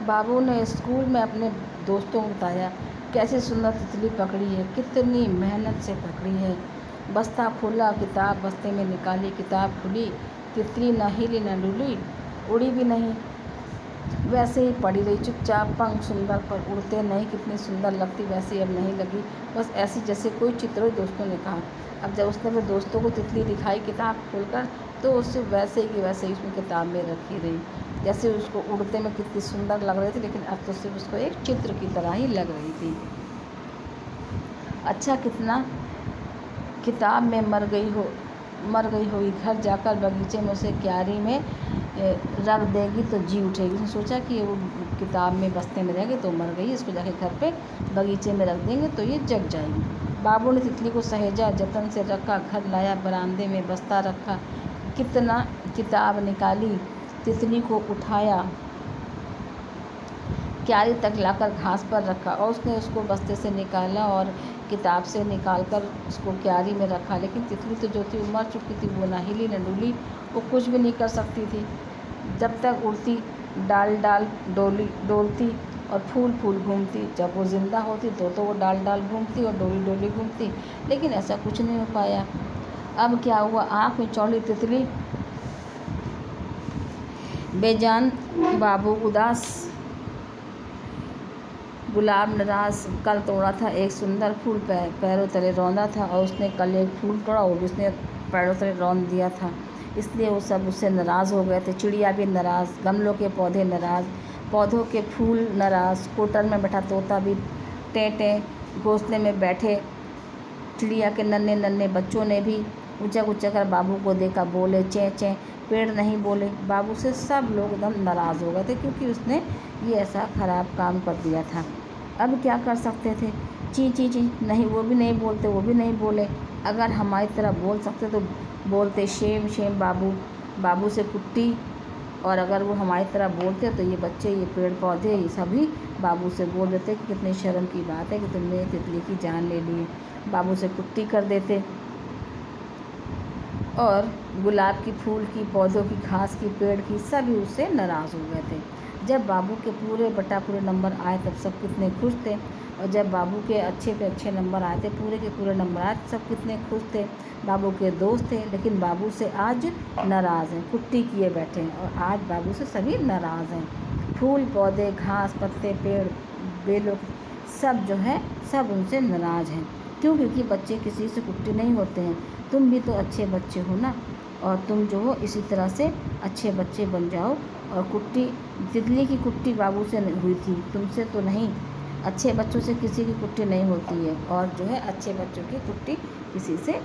बाबू ने स्कूल में अपने दोस्तों को बताया कैसी सुंदर तितली पकड़ी है, कितनी मेहनत से पकड़ी है। बस्ता खोला, किताब बस्ते में निकाली, किताब खुली, तितली न हिली न डुली, उड़ी भी नहीं, वैसे ही पड़ी रही चुपचाप। पंख सुंदर पर उड़ते नहीं, कितनी सुंदर लगती वैसे ही अब नहीं लगी, बस ऐसी जैसे कोई चित्र हो, दोस्तों ने कहा। अब जब उसने अपने दोस्तों को तितली दिखाई किताब खोलकर, तो उससे वैसे ही कि वैसे ही उसमें किताब में रखी रही, जैसे उसको उड़ते में कितनी सुंदर लग रही थी, लेकिन अब तो सिर्फ उसको एक चित्र की तरह ही लग रही थी। अच्छा कितना किताब में मर गई होगी, घर जाकर बगीचे में उसे क्यारी में रख देगी तो जी उठेगी। उसने सोचा कि वो किताब में बस्ते में रहेगी तो मर गई, इसको जाके घर पे बगीचे में रख देंगे तो ये जग जाएगी। बाबू ने तितली को सहेजा, जतन से रखा, घर लाया, बरामदे में बस्ता रखा, कितना किताब निकाली, तितली को उठाया, क्यारी तक लाकर घास पर रखा, और उसने उसको बस्ते से निकाला और किताब से निकालकर उसको क्यारी में रखा। लेकिन तितली तो जो थी वो मर चुकी थी, वो ना हिली न डुली, वो कुछ भी नहीं कर सकती थी। जब तक उड़ती डाल डाल डोलती और फूल फूल घूमती, जब वो ज़िंदा होती तो वो डाल डाल घूमती और डोली डोली घूमती, लेकिन ऐसा कुछ नहीं हो पाया। अब क्या हुआ, आँख में चौड़ी तितली बेजान, बाबू उदास, गुलाब नाराज, कल तोड़ा था एक सुंदर फूल पैरों तले रौंदा था, और उसने कल एक फूल तोड़ा और उसने पैरों तले रौंद दिया था, इसलिए वो सब उससे नाराज़ हो गए थे। चिड़िया भी नाराज़, गमलों के पौधे नाराज़, पौधों के फूल नाराज़, स्कूटर में बैठा तोता भी टें घोंसले में बैठे चिड़िया के नन्हे नन्हे बच्चों ने भी उचक उचक कर बाबू को देखा, बोले चें चें, पेड़ नहीं बोले। बाबू से सब लोग एकदम नाराज़ हो गए थे, क्योंकि उसने ये ऐसा ख़राब काम कर दिया था। अब क्या कर सकते थे, ची ची ची नहीं, वो भी नहीं बोलते, वो भी नहीं बोले। अगर हमारी तरह बोल सकते तो बोलते शेम शेम बाबू से कुट्टी, और अगर वो हमारी तरह बोलते तो ये बच्चे, ये पेड़ पौधे, ये सभी बाबू से बोल देते कि कितनी शर्म की बात है कि तुमने तितली की जान ले ली, बाबू से कुट्टी कर देते। और गुलाब की, फूल की, पौधों की, घास की, पेड़ की, सभी उससे नाराज़ हो गए थे। जब बाबू के पूरे पूरे नंबर आए तब सब कितने खुश थे, और जब बाबू के अच्छे पे अच्छे नंबर आए थे, पूरे के पूरे नंबर आए, सब कितने खुश थे। बाबू के दोस्त थे, लेकिन बाबू से आज नाराज़ हैं, कुट्टी किए बैठे हैं, और आज बाबू से सभी नाराज़ हैं। फूल, पौधे, घास, पत्ते, पेड़, बेलों, सब जो है सब उनसे नाराज़ हैं। क्यों? क्योंकि बच्चे किसी से कुट्टी नहीं होते हैं। तुम भी तो अच्छे बच्चे हो ना, और तुम जो हो इसी तरह से अच्छे बच्चे बन जाओ। और कुट्टी, तितली की कुट्टी बाबू से हुई थी, तुमसे तो नहीं। अच्छे बच्चों से किसी की कुट्टी नहीं होती है, और जो है अच्छे बच्चों की कुट्टी किसी से